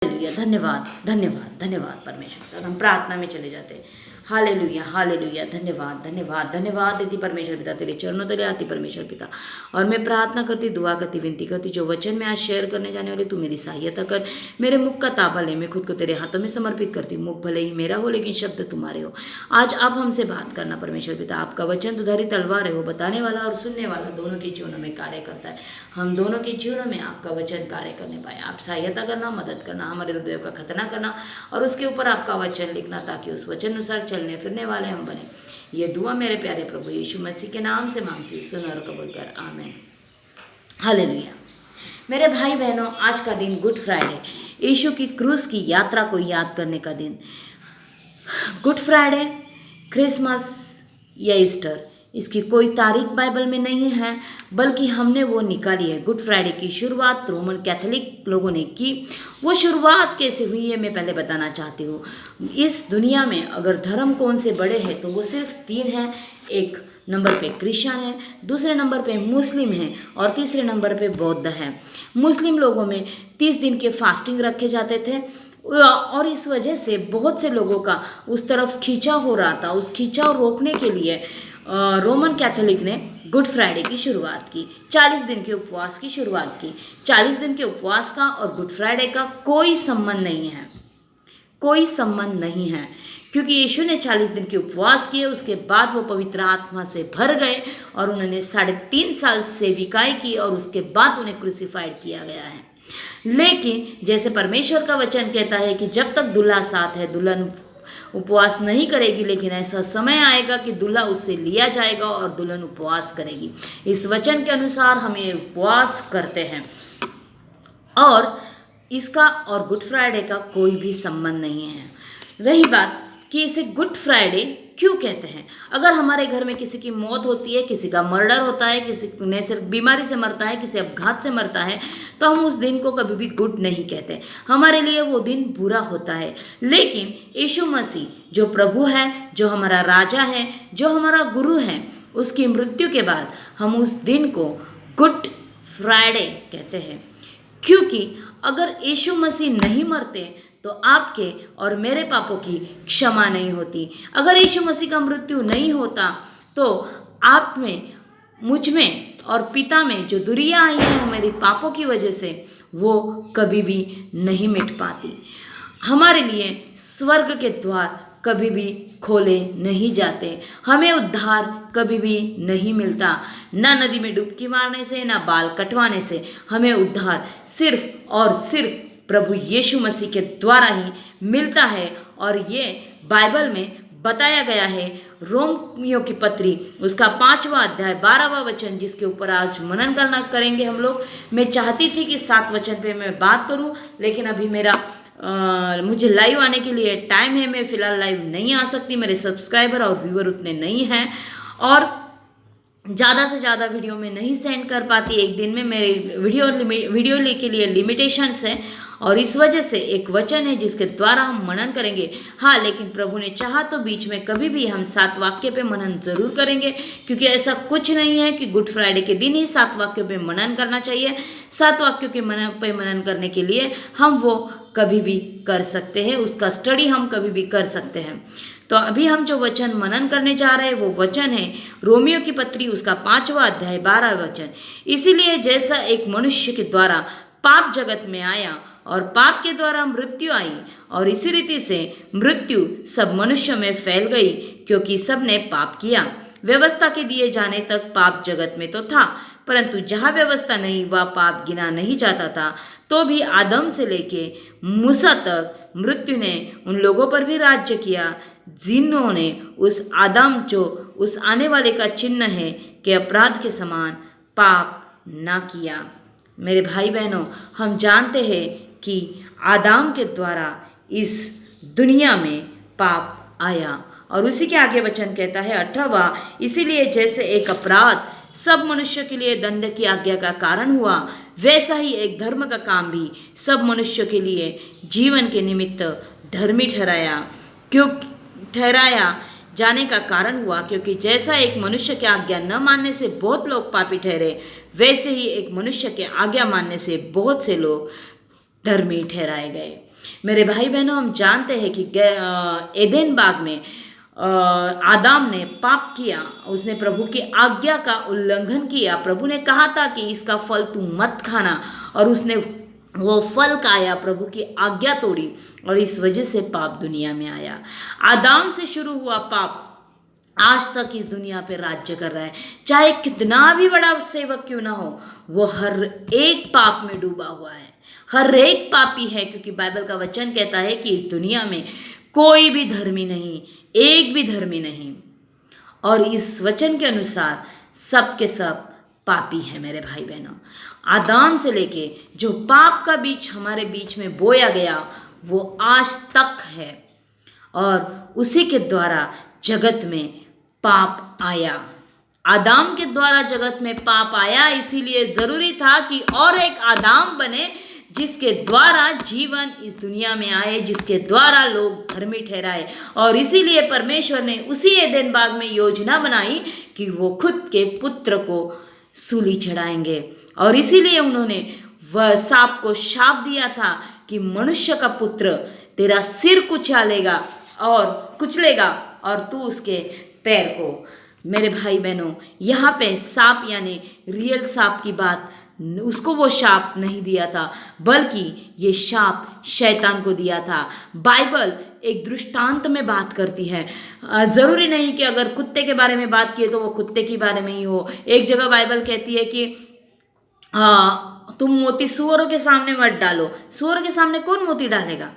Hallelujah. धन्यवाद धन्यवाद धन्यवाद परमेश्वर। हम प्रार्थना में चले जाते हैं। Hallelujah hallelujah. धन्यवाद धन्यवाद धन्यवाद देती परमेश्वर पिता, तेरे चरणों तले आती परमेश्वर पिता। और मैं प्रार्थना करती, दुआ करती, विनती करती, जो वचन मैं आज शेयर करने जाने वाली, तू मेरी सहायता कर। मेरे मुख का ताबा ले, मैं खुद को तेरे हाथों में समर्पित करती हूँ। मुख भले ही मेरा हो लेकिन शब्द तुम्हारे हो। आज आप हमसे बात करना परमेश्वर पिता। आपका वचन दुधारी तलवार है, वो बताने वाला और सुनने वाला दोनों के जीवनों में कार्य करता है। हम दोनों के जीवनों में आपका वचन कार्य करने पाए। आप सहायता करना, मदद करना, हमारे हृदय का खतना करना और उसके ऊपर आपका वचन लिखना, ताकि उस वचन अनुसार चलने फिरने वाले हम बने। ये दुआ मेरे प्यारे प्रभु यीशु मसीह के नाम से मांगती हूँ, सुन और कबूल कर, आमीन। हालेलुया। मेरे भाई बहनों, आज का दिन गुड फ्राइडे, यीशु की क्रूस की यात्रा को याद करने का दिन। गुड फ्राइडे, क्रिसमस या ईस्टर, इसकी कोई तारीख बाइबल में नहीं है, बल्कि हमने वो निकाली है। गुड फ्राइडे की शुरुआत रोमन कैथोलिक लोगों ने की। वो शुरुआत कैसे हुई है मैं पहले बताना चाहती हूँ। इस दुनिया में अगर धर्म कौन से बड़े हैं तो वो सिर्फ 3 हैं। एक नंबर पे क्रिश्चियन है, दूसरे नंबर पे मुस्लिम है और तीसरे नंबर पे बौद्ध है। मुस्लिम लोगों में 30 दिन के फास्टिंग रखे जाते थे और इस वजह से बहुत से लोगों का उस तरफ खिंचाव हो रहा था। उस खिंचाव रोकने के लिए रोमन कैथोलिक ने गुड फ्राइडे की शुरुआत की, 40 दिन के उपवास की शुरुआत की। 40 दिन के उपवास का और गुड फ्राइडे का कोई संबंध नहीं है, कोई संबंध नहीं है, क्योंकि यीशु ने 40 दिन के उपवास किए। उसके बाद वो पवित्र आत्मा से भर गए और उन्होंने 3.5 साल सेविकाई की और उसके बाद उन्हें क्रूसिफाइड किया गया है। लेकिन जैसे परमेश्वर का वचन कहता है कि जब तक दूल्हा साथ है दुल्हन उपवास नहीं करेगी, लेकिन ऐसा समय आएगा कि दूल्हा उससे लिया जाएगा और दुल्हन उपवास करेगी। इस वचन के अनुसार हम ये उपवास करते हैं और इसका और गुड फ्राइडे का कोई भी संबंध नहीं है। रही बात कि इसे गुड फ्राइडे क्यों कहते हैं। अगर हमारे घर में किसी की मौत होती है, किसी का मर्डर होता है, किसी ने सिर्फ बीमारी से मरता है, किसी अपघात से मरता है, तो हम उस दिन को कभी भी गुड नहीं कहते। हमारे लिए वो दिन बुरा होता है। लेकिन यीशु मसीह जो प्रभु है, जो हमारा राजा है, जो हमारा गुरु है, उसकी मृत्यु के बाद हम उस दिन को गुड फ्राइडे कहते हैं। क्योंकि अगर यीशु मसीह नहीं मरते तो आपके और मेरे पापों की क्षमा नहीं होती। अगर यीशु मसीह का मृत्यु नहीं होता तो आप में, मुझ में और पिता में जो दूरियां आई हैं हमारे पापों की वजह से, वो कभी भी नहीं मिट पाती। हमारे लिए स्वर्ग के द्वार कभी भी खोले नहीं जाते। हमें उद्धार कभी भी नहीं मिलता। ना नदी में डुबकी मारने से, ना बाल कटवाने से। हमें उद्धार सिर्फ और सिर्फ प्रभु यीशु मसीह के द्वारा ही मिलता है। और ये बाइबल में बताया गया है। रोमियो की पत्री उसका 5वां अध्याय 12वां वचन, जिसके ऊपर आज मनन करना करेंगे हम लोग। मैं चाहती थी कि 7 वचन पे मैं बात करूं, लेकिन अभी मुझे लाइव आने के लिए टाइम है। मैं फ़िलहाल लाइव नहीं आ सकती, मेरे सब्सक्राइबर और व्यूअर उतने नहीं हैं और ज़्यादा से ज़्यादा वीडियो में नहीं सेंड कर पाती। एक दिन में मेरे वीडियो के लिए लिमिटेशंस है और इस वजह से एक वचन है जिसके द्वारा हम मनन करेंगे। हाँ, लेकिन प्रभु ने चाहा तो बीच में कभी भी हम 7 वाक्य पे मनन ज़रूर करेंगे, क्योंकि ऐसा कुछ नहीं है कि गुड फ्राइडे के दिन ही 7 वाक्यों पे मनन करना चाहिए। 7 वाक्यों के मनन करने के लिए हम वो कभी भी कर सकते हैं, उसका स्टडी हम कभी भी कर सकते हैं। तो अभी हम जो वचन मनन करने जा रहे हैं वो वचन है रोमियो की पत्री उसका 5वां अध्याय 12वां वचन। इसीलिए जैसा एक मनुष्य के द्वारा पाप जगत में आया और पाप के द्वारा मृत्यु आई, और इसी रीति से मृत्यु सब मनुष्यों में फैल गई, क्योंकि सब ने पाप किया। व्यवस्था के दिए जाने तक पाप जगत में तो था, परंतु जहाँ व्यवस्था नहीं वह पाप गिना नहीं जाता था। तो भी आदम से लेके मूसा तक मृत्यु ने उन लोगों पर भी राज्य किया जिन्होंने उस आदम जो उस आने वाले का चिन्ह है कि अपराध के समान पाप ना किया। मेरे भाई बहनों, हम जानते हैं कि आदम के द्वारा इस दुनिया में पाप आया। और उसी के आगे वचन कहता है 18वां, इसीलिए जैसे एक अपराध सब मनुष्य के लिए दंड की आज्ञा का कारण हुआ, वैसा ही एक धर्म का काम भी सब मनुष्य के लिए जीवन के निमित्त धर्मी ठहराया जाने का कारण हुआ। क्योंकि जैसा एक मनुष्य की आज्ञा न मानने से बहुत लोग पापी ठहरे, वैसे ही एक मनुष्य के आज्ञा मानने से बहुत से लोग धर्मी ठहराए गए। मेरे भाई बहनों, हम जानते हैं कि एदेन बाग में आदम ने पाप किया, उसने प्रभु की आज्ञा का उल्लंघन किया। प्रभु ने कहा था कि इसका फल तू मत खाना, और उसने वो फल खाया, प्रभु की आज्ञा तोड़ी, और इस वजह से पाप दुनिया में आया। आदम से शुरू हुआ पाप आज तक इस दुनिया पे राज्य कर रहा है। चाहे कितना भी बड़ा सेवक क्यों ना हो, वो हर एक पाप में डूबा हुआ है, हर एक पापी है, क्योंकि बाइबल का वचन कहता है कि इस दुनिया में कोई भी धर्मी नहीं, एक भी धर्मी नहीं। और इस वचन के अनुसार सब के सब पापी है मेरे भाई बहनों। आदम से लेके जो पाप का बीज हमारे बीच में बोया गया वो आज तक है, और उसी के द्वारा जगत में पाप आया। आदम के द्वारा जगत में पाप आया, इसीलिए जरूरी था कि और एक आदम बने, जिसके द्वारा जीवन इस दुनिया में आए, जिसके द्वारा लोग धर्मी ठहराए। और इसीलिए परमेश्वर ने उसी एदेन बाग में योजना बनाई कि वो खुद के पुत्र को सूली चढ़ाएंगे, और इसीलिए उन्होंने वह सांप को शाप दिया था कि मनुष्य का पुत्र तेरा सिर कुचलेगा और तू उसके पैर को। मेरे भाई बहनों, यहाँ पे सांप यानी रियल सांप की बात, उसको वो शाप नहीं दिया था, बल्कि ये शाप शैतान को दिया था। बाइबल एक दृष्टांत में बात करती है। ज़रूरी नहीं कि अगर कुत्ते के बारे में बात किए तो वो कुत्ते के बारे में ही हो। एक जगह बाइबल कहती है कि तुम मोती सूअरों के सामने मत डालो। सूअरों के सामने कौन मोती डालेगा?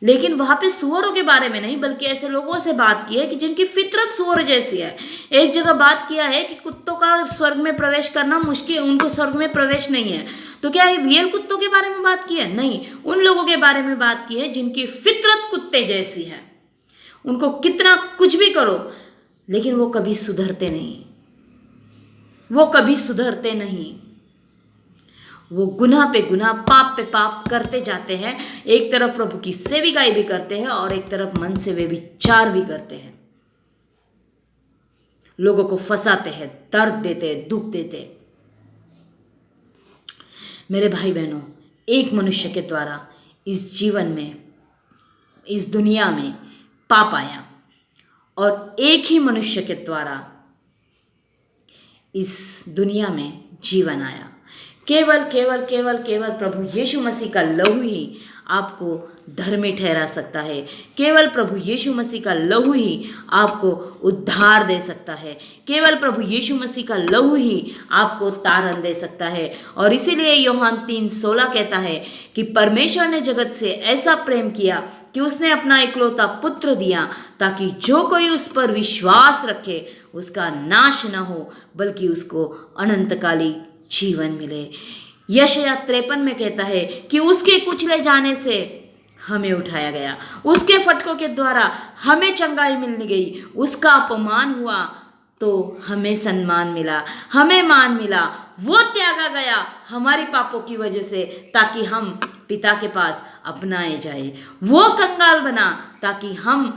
लेकिन वहाँ पे सूअरों के बारे में नहीं, बल्कि ऐसे लोगों से बात की है कि जिनकी फितरत सूअर जैसी है। एक जगह बात किया है कि कुत्तों का स्वर्ग में प्रवेश करना मुश्किल, उनको स्वर्ग में प्रवेश नहीं है। तो क्या ये रियल कुत्तों के बारे में बात की है? नहीं, उन लोगों के बारे में बात की है जिनकी फितरत कुत्ते जैसी है। उनको कितना कुछ भी करो, लेकिन वो कभी सुधरते नहीं, वो कभी सुधरते नहीं। वो गुनाह पे गुनाह, पाप पे पाप करते जाते हैं। एक तरफ प्रभु की सेविकाई भी करते हैं और एक तरफ मन से वे विचार भी करते हैं, लोगों को फंसाते हैं, दर्द देते हैं, दुख देते हैं। मेरे भाई बहनों, एक मनुष्य के द्वारा इस जीवन में, इस दुनिया में पाप आया, और एक ही मनुष्य के द्वारा इस दुनिया में जीवन आया। केवल केवल केवल केवल प्रभु यीशु मसीह का लहू ही आपको धर्मी ठहरा सकता है। केवल प्रभु यीशु मसीह का लहू ही आपको उद्धार दे सकता है। केवल प्रभु यीशु मसीह का लहू ही आपको तारण दे सकता है। और इसीलिए यूहन्ना 3:16 कहता है कि परमेश्वर ने जगत से ऐसा प्रेम किया कि उसने अपना इकलौता पुत्र दिया, ताकि जो कोई उस पर विश्वास रखे उसका नाश न हो, बल्कि उसको अनंतकाली जीवन मिले। यशायाह 53 में कहता है कि उसके कुचले जाने से हमें उठाया गया, उसके फटकों के द्वारा हमें चंगाई मिलने गई, उसका अपमान हुआ तो हमें सम्मान मिला, हमें मान मिला। वो त्यागा गया हमारी पापों की वजह से, ताकि हम पिता के पास अपनाए जाए। वो कंगाल बना ताकि हम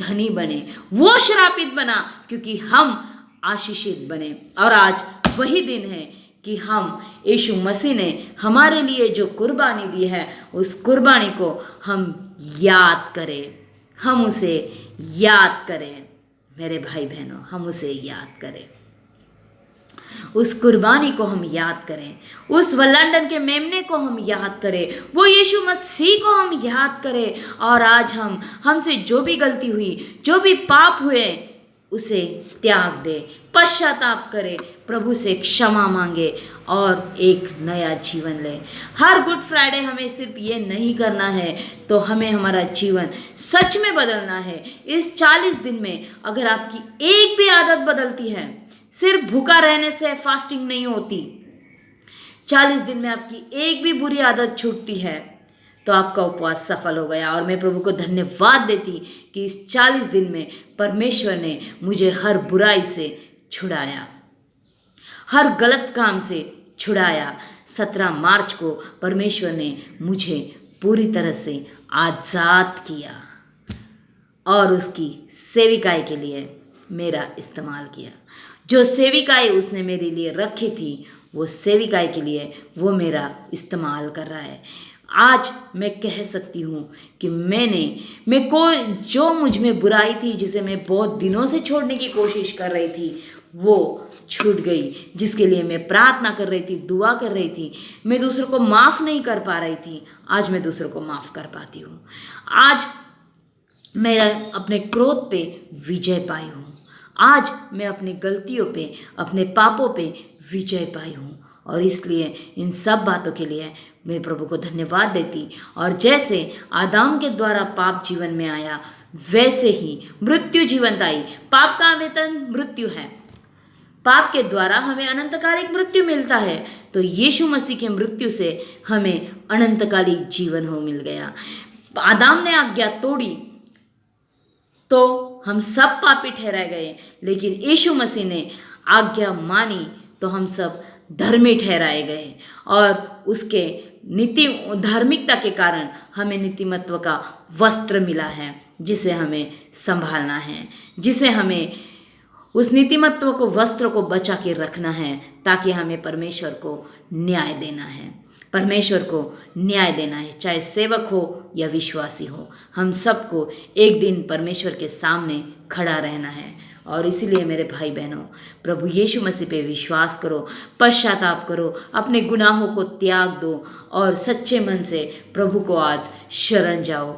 धनी बने, वो श्रापित बना क्योंकि हम आशीषित बने। और आज वही दिन है कि हम यीशु मसीह ने हमारे लिए जो कुर्बानी दी है, उस कुर्बानी को हम याद करें, हम उसे याद करें। मेरे भाई बहनों, हम उसे याद करें, उस कुर्बानी को हम याद करें, उस लंदन के मेमने को हम याद करें, वो यीशु मसीह को हम याद करें। और आज हमसे जो भी गलती हुई, जो भी पाप हुए, उसे त्याग दे, पश्चाताप करे, प्रभु से क्षमा मांगे और एक नया जीवन ले। हर गुड फ्राइडे हमें सिर्फ ये नहीं करना है, तो हमें हमारा जीवन सच में बदलना है। इस 40 दिन में अगर आपकी एक भी आदत बदलती है, सिर्फ भूखा रहने से फास्टिंग नहीं होती, 40 दिन में आपकी एक भी बुरी आदत छूटती है तो आपका उपवास सफल हो गया। और मैं प्रभु को धन्यवाद देती कि इस 40 दिन में परमेश्वर ने मुझे हर बुराई से छुड़ाया, हर गलत काम से छुड़ाया। 17 मार्च को परमेश्वर ने मुझे पूरी तरह से आज़ाद किया और उसकी सेविकाई के लिए मेरा इस्तेमाल किया। जो सेविकाई उसने मेरे लिए रखी थी, वो सेविकाई के लिए वो मेरा इस्तेमाल कर रहा है। आज मैं कह सकती हूँ कि मैं को जो मुझ में बुराई थी, जिसे मैं बहुत दिनों से छोड़ने की कोशिश कर रही थी, वो छूट गई। जिसके लिए मैं प्रार्थना कर रही थी, दुआ कर रही थी, मैं दूसरों को माफ़ नहीं कर पा रही थी, आज मैं दूसरों को माफ़ कर पाती हूँ। आज मैं अपने क्रोध पे विजय पाई हूँ। आज मैं अपनी गलतियों पे, अपने पापों पे विजय पाई हूँ। और इसलिए इन सब बातों के लिए मैं प्रभु को धन्यवाद देती। और जैसे आदम के द्वारा पाप जीवन में आया, वैसे ही मृत्यु जीवन आई। पाप का वेतन मृत्यु है। पाप के द्वारा हमें अनंतकालिक मृत्यु मिलता है, तो यीशु मसीह के मृत्यु से हमें अनंतकालिक जीवन हो मिल गया। आदम ने आज्ञा तोड़ी तो हम सब पापी ठहराए गए, लेकिन यीशु मसीह ने आज्ञा मानी तो हम सब धर्मी ठहराए गए। और उसके नीति धार्मिकता के कारण हमें नीतिमत्व का वस्त्र मिला है, जिसे हमें संभालना है, जिसे हमें उस नीतिमत्व को, वस्त्र को बचा के रखना है, ताकि हमें परमेश्वर को न्याय देना है। परमेश्वर को न्याय देना है, चाहे सेवक हो या विश्वासी हो, हम सबको एक दिन परमेश्वर के सामने खड़ा रहना है। और इसीलिए मेरे भाई बहनों, प्रभु यीशु मसीह पे विश्वास करो, पश्चाताप करो, अपने गुनाहों को त्याग दो और सच्चे मन से प्रभु को आज शरण जाओ,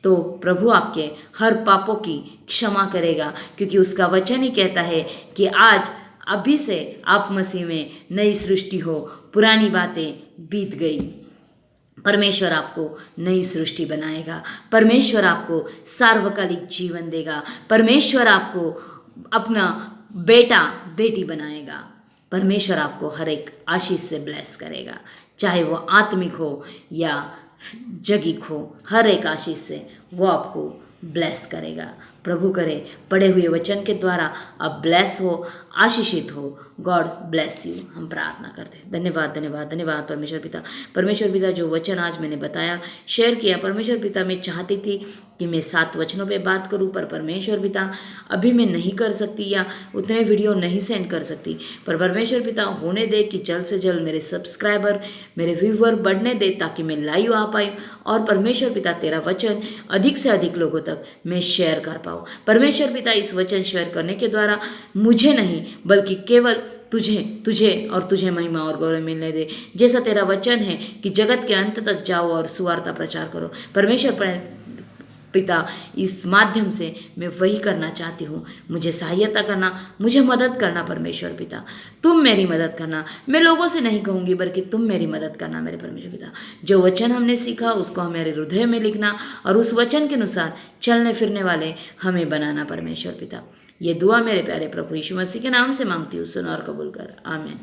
तो प्रभु आपके हर पापों की क्षमा करेगा। क्योंकि उसका वचन ही कहता है कि आज अभी से आप मसीह में नई सृष्टि हो, पुरानी बातें बीत गई। परमेश्वर आपको नई सृष्टि बनाएगा। परमेश्वर आपको सार्वकालिक जीवन देगा। परमेश्वर आपको अपना बेटा बेटी बनाएगा। परमेश्वर आपको हर एक आशीष से ब्लेस करेगा, चाहे वो आत्मिक हो या जगिक हो, हर एक आशीष से वो आपको ब्लेस करेगा। प्रभु करे पढ़े हुए वचन के द्वारा आप ब्लेस हो, आशीषित हो। God bless you. हम प्रार्थना करते हैं। धन्यवाद धन्यवाद धन्यवाद परमेश्वर पिता। परमेश्वर पिता, जो वचन आज मैंने बताया, शेयर किया, परमेश्वर पिता, मैं चाहती थी कि मैं 7 वचनों पे बात करूं, पर परमेश्वर पिता अभी मैं नहीं कर सकती या उतने वीडियो नहीं सेंड कर सकती। पर परमेश्वर पिता होने दे कि जल्द से जल्द मेरे सब्सक्राइबर, मेरे व्यूवर बढ़ने दे, ताकि मैं लाइव आ पाई और परमेश्वर पिता तेरा वचन अधिक से अधिक लोगों तक मैं शेयर कर पाऊँ। परमेश्वर पिता, इस वचन शेयर करने के द्वारा मुझे नहीं बल्कि केवल तुझे और तुझे महिमा और गौरव मिलने दे। जैसा तेरा वचन है कि जगत के अंत तक जाओ और सुवार्ता प्रचार करो। परमेश्वर पिता, इस माध्यम से मैं वही करना चाहती हूँ। मुझे सहायता करना, मुझे मदद करना परमेश्वर पिता। तुम मेरी मदद करना। मैं लोगों से नहीं कहूँगी, बल्कि तुम मेरी मदद करना मेरे परमेश्वर पिता। जो वचन हमने सीखा उसको हमारे हृदय में लिखना और उस वचन के अनुसार चलने फिरने वाले हमें बनाना परमेश्वर पिता। ये दुआ मेरे प्यारे प्रभु यीशु मसीह के नाम से मांगती हूँ, सुन और कबूल कर। आमीन।